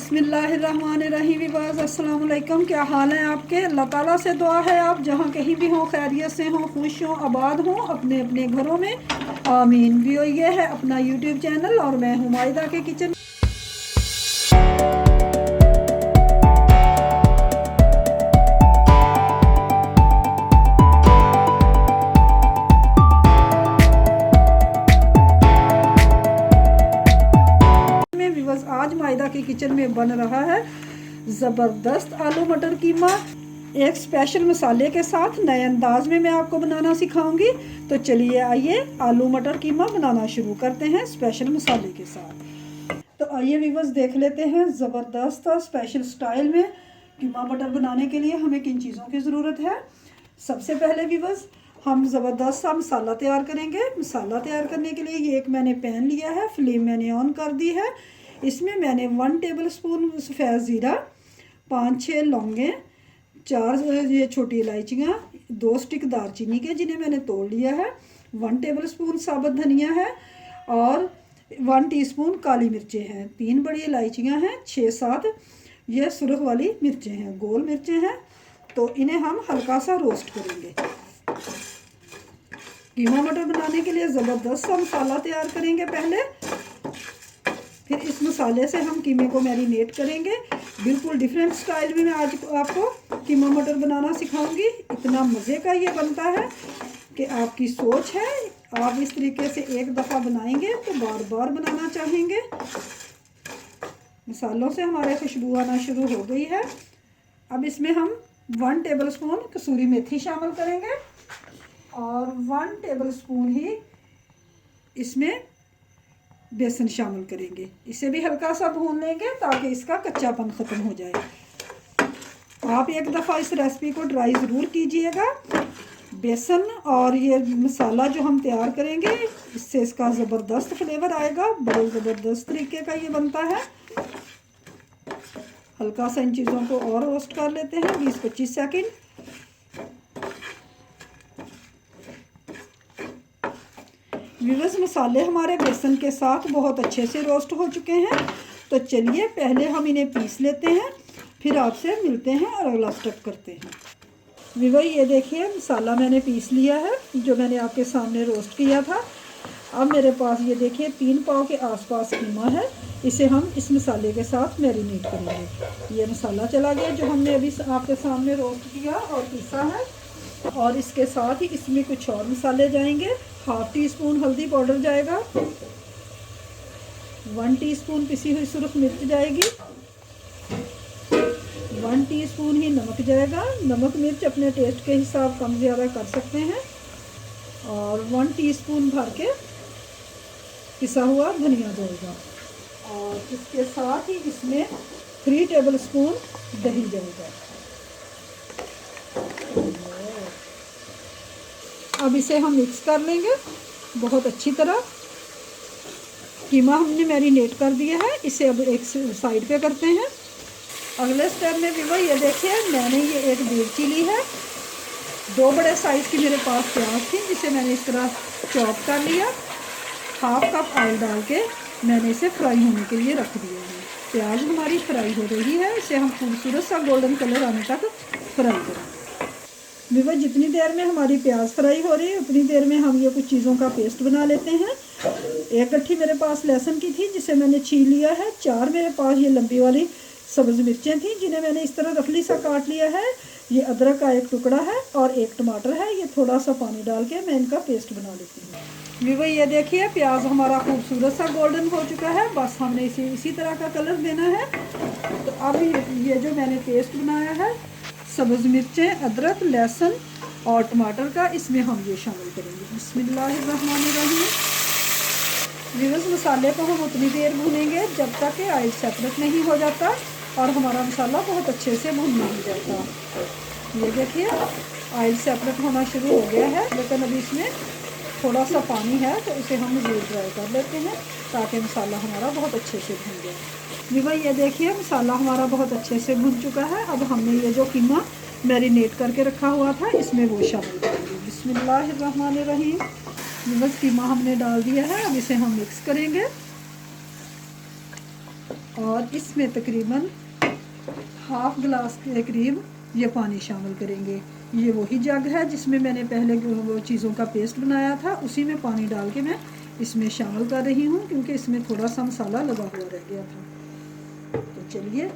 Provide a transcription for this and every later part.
बिस्मिल्लाहिर्रहमानिर्रहीम विवाज़ अस्सलाम वालेकुम। क्या हाल है आपके? अल्लाह ताला से दुआ है आप जहाँ कहीं भी हों खैरियत से हों, खुश हों, आबाद हों अपने अपने घरों में, आमीन। भी ये है अपना यूट्यूब चैनल और मैं हूँ मायदा के किचन। आज मायदा के किचन में बन रहा है ज़बरदस्त आलू मटर कीमा, एक स्पेशल मसाले के साथ नए अंदाज में मैं आपको बनाना सिखाऊंगी। तो चलिए आइए आलू मटर कीमा बनाना शुरू करते हैं स्पेशल मसाले के साथ। तो आइए व्यूअर्स देख लेते हैं ज़बरदस्त और स्पेशल स्टाइल में कीमा मटर बनाने के लिए हमें किन चीज़ों की ज़रूरत है। सबसे पहले व्यूअर्स हम ज़बरदस्त सा मसाला तैयार करेंगे। मसाला तैयार करने के लिए ये एक मैंने पैन लिया है, फ्लेम मैंने ऑन कर दी है। इसमें मैंने 1 टेबलस्पून सफ़ेद ज़ीरा, 5-6 लौंगे, 4 ये छोटी इलायचियाँ, 2 स्टिक दालचीनी के जिन्हें मैंने तोड़ लिया है, 1 टेबलस्पून साबुत धनिया है और 1 टीस्पून काली मिर्चें हैं, 3 बड़ी इलायचियाँ हैं, 6-7 ये सुर्ख वाली मिर्चें हैं, गोल मिर्चें हैं। तो इन्हें हम हल्का सा रोस्ट करेंगे। कीमा मटर बनाने के लिए ज़बरदस्त सा मसाला तैयार करेंगे पहले, फिर इस मसाले से हम कीमे को मैरिनेट करेंगे। बिल्कुल डिफरेंट स्टाइल में मैं आज आपको कीमा मटर बनाना सिखाऊंगी। इतना मज़े का ये बनता है कि आपकी सोच है, आप इस तरीके से एक दफ़ा बनाएंगे तो बार बार बनाना चाहेंगे। मसालों से हमारे खुशबू आना शुरू हो गई है। अब इसमें हम 1 टेबलस्पून कसूरी मेथी शामिल करेंगे और 1 टेबलस्पून ही इसमें बेसन शामिल करेंगे। इसे भी हल्का सा भून लेंगे ताकि इसका कच्चापन ख़त्म हो जाए। आप एक दफ़ा इस रेसिपी को ट्राई ज़रूर कीजिएगा। बेसन और ये मसाला जो हम तैयार करेंगे इससे इसका ज़बरदस्त फ्लेवर आएगा। बड़े ज़बरदस्त तरीके का ये बनता है। हल्का सा इन चीज़ों को और रोस्ट कर लेते हैं 20-25 सेकेंड। व्यूअर्स मसाले हमारे बेसन के साथ बहुत अच्छे से रोस्ट हो चुके हैं। तो चलिए पहले हम इन्हें पीस लेते हैं, फिर आपसे मिलते हैं और अगला स्टेप करते हैं। व्यूअर ये देखिए मसाला मैंने पीस लिया है जो मैंने आपके सामने रोस्ट किया था। अब मेरे पास ये देखिए 3 पाव के आसपास कीमा है। इसे हम इस मसाले के साथ मैरिनेट करेंगे। ये मसाला चला गया जो हमने अभी आपके सामने रोस्ट किया और पीसा है। और इसके साथ ही इसमें कुछ और मसाले जाएंगे। 1/2 टीस्पून हल्दी पाउडर जाएगा, 1 टीस्पून पिसी हुई सुर्ख मिर्च जाएगी, 1 टीस्पून ही नमक जाएगा। नमक मिर्च अपने टेस्ट के हिसाब कम ज़्यादा कर सकते हैं। और 1 टीस्पून भर के पिसा हुआ धनिया जाएगा। और इसके साथ ही इसमें 3 टेबलस्पून दही जाएगा। अब इसे हम मिक्स कर लेंगे बहुत अच्छी तरह। कीमा हमने मैरिनेट कर दिया है, इसे अब एक साइड पे करते हैं। अगले स्टेप में भी वही ये देखिए मैंने ये एक मिर्ची ली है, 2 बड़े साइज़ की मेरे पास प्याज थी जिसे मैंने इस तरह चॉप कर लिया। 1/2 कप ऑयल डाल के मैंने इसे फ्राई होने के लिए रख दिया है। प्याज हमारी फ्राई हो रही है, इसे हम खूबसूरत सा गोल्डन कलर आने तक फ्राई करें। विवा जितनी देर में हमारी प्याज फ्राई हो रही है उतनी देर में हम ये कुछ चीज़ों का पेस्ट बना लेते हैं। एक गट्ठी मेरे पास लहसुन की थी जिसे मैंने छील लिया है। 4 मेरे पास ये लंबी वाली सब्ज़ मिर्चें थी जिन्हें मैंने इस तरह रफली सा काट लिया है। ये अदरक का एक टुकड़ा है और एक टमाटर है। ये थोड़ा सा पानी डाल के मैं इनका पेस्ट बना लेती हूँ। विवा ये देखिए प्याज हमारा खूबसूरत सा गोल्डन हो चुका है। बस हमने इसी तरह का कलर देना है। तो अब ये जो मैंने पेस्ट बनाया है सब्ज़ मिर्चें, अदरक, लहसुन और टमाटर का, इसमें हम ये शामिल करेंगे। बिस्मिल्लाहिर्रहमानिर्रहीम। व्यूअर्स मसाले को हम उतनी देर भूनेंगे जब तक कि ऑयल सेपरेट नहीं हो जाता और हमारा मसाला बहुत अच्छे से भून नहीं जाता। ये देखिए ऑयल सेपरेट होना शुरू हो गया है, लेकिन अभी इसमें थोड़ा सा पानी है तो इसे हम मज़ीद ड्राई कर लेते हैं ताकि मसाला हमारा बहुत अच्छे से भून जाए। विवा ये देखिए मसाला हमारा बहुत अच्छे से भुन चुका है। अब हमने ये जो कीमा मैरिनेट करके रखा हुआ था इसमें वो शामिल करेंगे। बिस्मिल्लाहिर्रहमानिर्रहीम। बस कीमा हमने डाल दिया है, अब इसे हम मिक्स करेंगे और इसमें तकरीबन हाफ गिलास के करीब ये पानी शामिल करेंगे। ये वही जग है जिसमें मैंने पहले वो चीज़ों का पेस्ट बनाया था, उसी में पानी डाल के मैं इसमें शामिल कर रही हूँ, क्योंकि इसमें थोड़ा सा मसाला लगा हुआ रह गया था। तो चलिए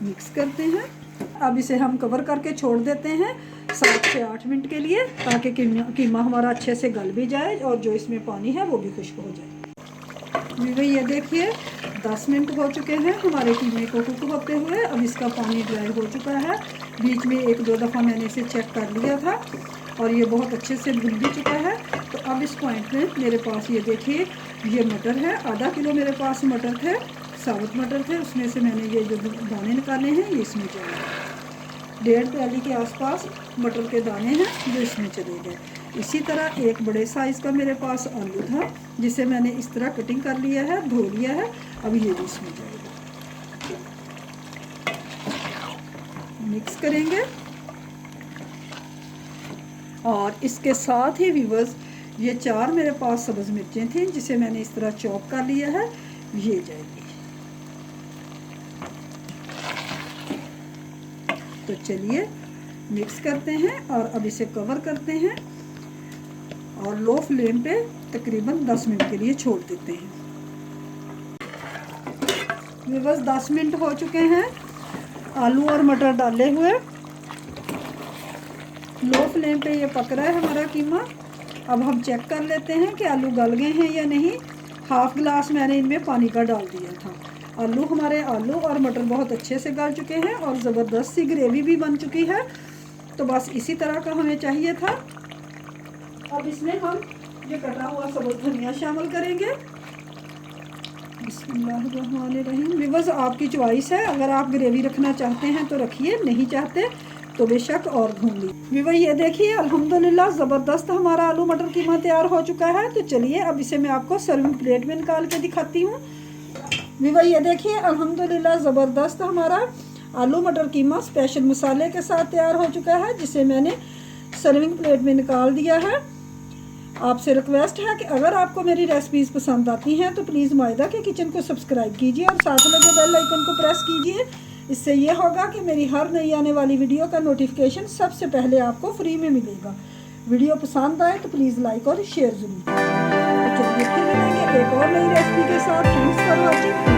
मिक्स करते हैं। अब इसे हम कवर करके छोड़ देते हैं 7 से 8 मिनट के लिए, ताकि कीमा हमारा अच्छे से गल भी जाए और जो इसमें पानी है वो भी खुश्क हो जाए। भाई ये देखिए 10 मिनट हो चुके हैं हमारे कीमे को कुक होते हुए। अब इसका पानी ड्राई हो चुका है। बीच में 1-2 दफ़ा मैंने इसे चेक कर लिया था और ये बहुत अच्छे से भुन भी चुका है। तो अब इस पॉइंट में मेरे पास ये देखिए ये मटर है, आधा किलो मेरे पास मटर थे, साबुत मटर थे। उसमें से मैंने ये जो दाने निकाले हैं ये इसमें चले गए। 1.5 प्याली के आसपास मटर के दाने हैं जो इसमें चले गए। इसी तरह एक बड़े साइज़ का मेरे पास आलू था, जिसे मैंने इस तरह कटिंग कर लिया है, धो लिया है। अब ये भी इसमें जाएगा। मिक्स करेंगे और इसके साथ ही व्यूअर्स ये 4 मेरे पास सब्ज़ मिर्चें थी, जिसे मैंने इस तरह चॉप कर लिया है, ये जाएगी। तो चलिए मिक्स करते हैं और अब इसे कवर करते हैं और लो फ्लेम पे तकरीबन 10 मिनट के लिए छोड़ देते हैं। ये बस 10 मिनट हो चुके हैं आलू और मटर डाले हुए। लो फ्लेम पे ये पक रहा है हमारा कीमा। अब हम चेक कर लेते हैं कि आलू गल गए हैं या नहीं। हाफ गिलास मैंने इनमें पानी का डाल दिया था। आलू और मटर बहुत अच्छे से गल चुके हैं और ज़बरदस्त सी ग्रेवी भी बन चुकी है। तो बस इसी तरह का हमें चाहिए था। अब इसमें हम ये कटा हुआ सबूत धनिया शामिल करेंगे। बिस्मिल्लाहिर्रहमानिर्रहीम। व्यूअर्स आपकी चॉइस है, अगर आप ग्रेवी रखना चाहते हैं तो रखिए, नहीं चाहते तो बेशक और भून ली। व्यूअर्स ये देखिए अल्हम्दुलिल्लाह ज़बरदस्त हमारा आलू मटर कीमा तैयार हो चुका है। तो चलिए अब इसे मैं आपको सर्विंग प्लेट में निकाल के दिखाती हूँ। व्यूअर्स ये देखिए अल्हम्दुलिल्लाह ज़बरदस्त हमारा आलू मटर कीमा स्पेशल मसाले के साथ तैयार हो चुका है, जिसे मैंने सर्विंग प्लेट में निकाल दिया है। आपसे रिक्वेस्ट है कि अगर आपको मेरी रेसिपीज़ पसंद आती हैं तो प्लीज़ मायदा के किचन को सब्सक्राइब कीजिए और साथ लगे बेल आइकन को प्रेस कीजिए। इससे ये होगा कि मेरी हर नई आने वाली वीडियो का नोटिफिकेशन सबसे पहले आपको फ्री में मिलेगा। वीडियो पसंद आए तो प्लीज़ लाइक और शेयर ज़रूर। तो चलिए फिर मिलेंगे एक और नई रेसिपी के साथ। Thanks for watching.